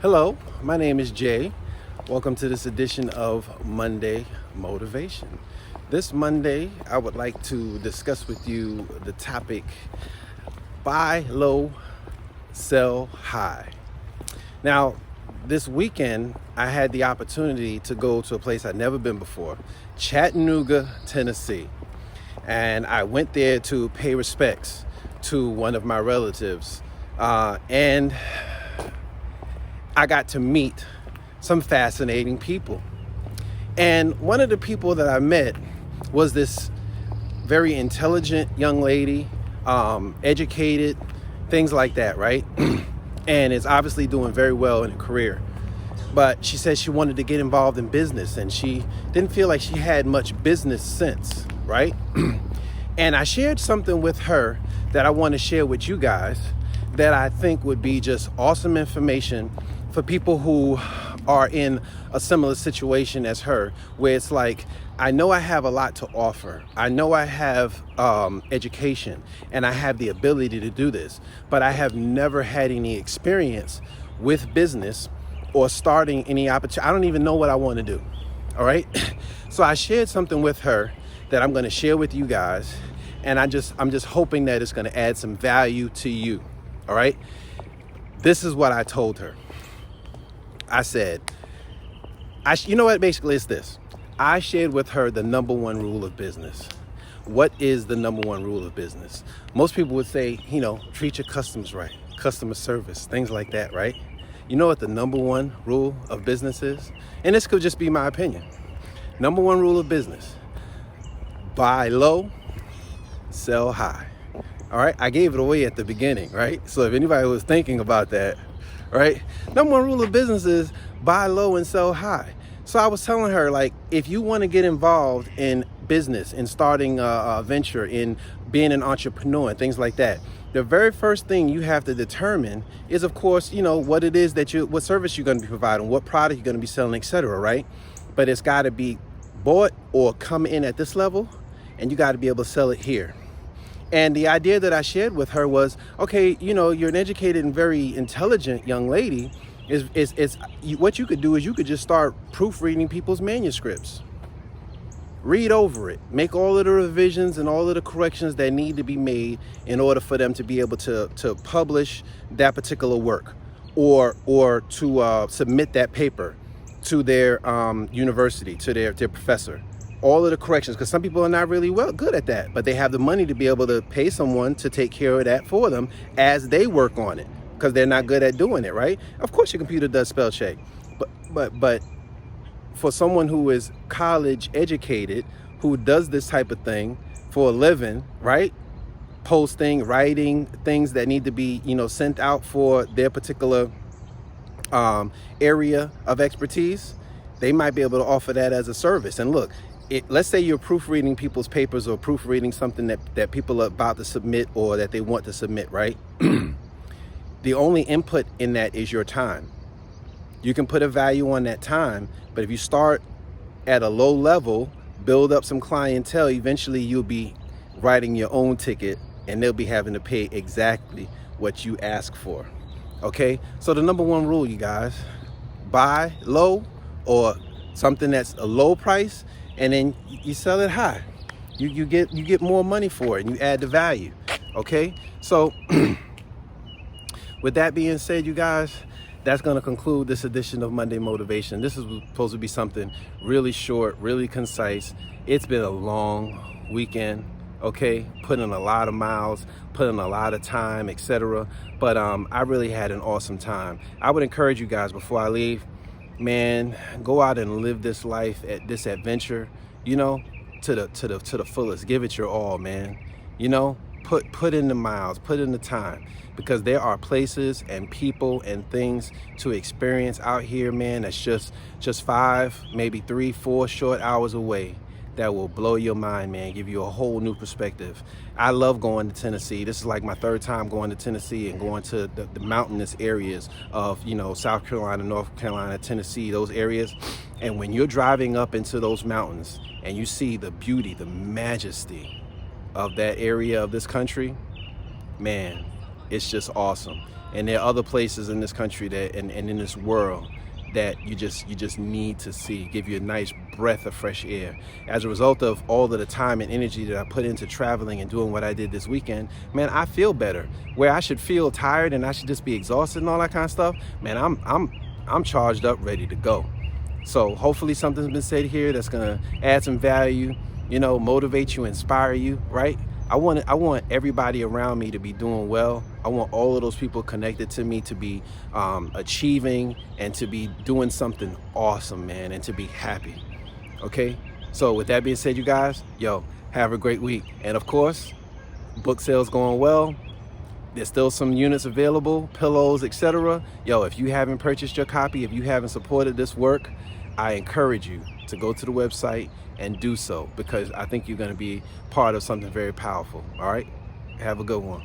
Hello, my name is Jay. Welcome to this edition of Monday Motivation. This Monday, I would like to discuss with you the topic, buy low, sell high. Now, this weekend, I had the opportunity to go to a place I'd never been before, Chattanooga, Tennessee. And I went there to pay respects to one of my relatives. And I got to meet some fascinating people. And one of the people that I met was this very intelligent young lady, educated, things like that, right? And is obviously doing very well in her career. But she said she wanted to get involved in business and she didn't feel like she had much business sense, right? And I shared something with her that I want to share with you guys that I think would be just awesome information for people who are in a similar situation as her, where it's like, I know I have a lot to offer. I know I have education and I have the ability to do this, but I have never had any experience with business or starting any opportunity. I don't even know what I want to do. All right. So I shared something with her that I'm going to share with you guys. And I'm just hoping that it's going to add some value to you. All right. This is what I told her. I said, you know what, basically it's this. I shared with her the number one rule of business. What is the number one rule of business? Most people would say, treat your customers right, customer service, things like that, right? You know what the number one rule of business is? And this could just be my opinion. Number one rule of business, buy low, sell high. All right, I gave it away at the beginning, right? So if anybody was thinking about that, right? Number one rule of business is buy low and sell high. So I was telling her, like, if you want to get involved in business, in starting a venture, in being an entrepreneur and things like that, the very first thing you have to determine is, of course, what it is what service you're going to be providing, what product you're going to be selling, etc., right? But it's got to be bought or come in at this level, and you got to be able to sell it here. And the idea that I shared with her was, okay, you're an educated and very intelligent young lady. What you could do is you could just start proofreading people's manuscripts. Read over it. Make all of the revisions and all of the corrections that need to be made in order for them to be able to publish that particular work or to submit that paper to their university, to their professor. All of the corrections, because some people are not really good at that, but they have the money to be able to pay someone to take care of that for them as they work on it, because they're not good at doing it, right? Of course your computer does spell check, but for someone who is college educated, who does this type of thing for a living, right? Posting, writing things that need to be, sent out for their particular area of expertise, they might be able to offer that as a service. And look, let's say you're proofreading people's papers or proofreading something that people are about to submit or that they want to submit, right? The only input in that is your time. You can put a value on that time, but if you start at a low level, build up some clientele, eventually you'll be writing your own ticket and they'll be having to pay exactly what you ask for. Okay? So the number one rule, you guys, buy low or something that's a low price, and then you sell it high. You get more money for it and you add the value. Okay? So with that being said, you guys, that's going to conclude this edition of Monday Motivation. This is supposed to be something really short, really concise. It's been a long weekend, okay? Put in a lot of miles, put in a lot of time, etc. But I really had an awesome time. I would encourage you guys before I leave, man, go out and live this life, at this adventure, to the fullest. Give it your all, man. Put in the miles, put in the time, because there are places and people and things to experience out here, man, that's just 5, maybe 3, 4 short hours away that will blow your mind, man, give you a whole new perspective. I love going to Tennessee. This is like my 3rd time going to Tennessee and going to the mountainous areas of, South Carolina, North Carolina, Tennessee, those areas. And when you're driving up into those mountains and you see the beauty, the majesty of that area of this country, man, it's just awesome. And there are other places in this country that and in this world that you just need to see, give you a nice breath of fresh air. As a result of all of the time and energy that I put into traveling and doing what I did this weekend, man, I feel better. Where I should feel tired and I should just be exhausted and all that kind of stuff, man, I'm charged up, ready to go. So hopefully something's been said here that's gonna add some value, motivate you, inspire you, right? I want everybody around me to be doing well. I want all of those people connected to me to be achieving and to be doing something awesome, man, and to be happy. Okay? So with that being said, you guys, have a great week. And of course, book sales going well. There's still some units available, pillows, etc. If you haven't purchased your copy, if you haven't supported this work, I encourage you to go to the website and do so, because I think you're going to be part of something very powerful. All right? Have a good one.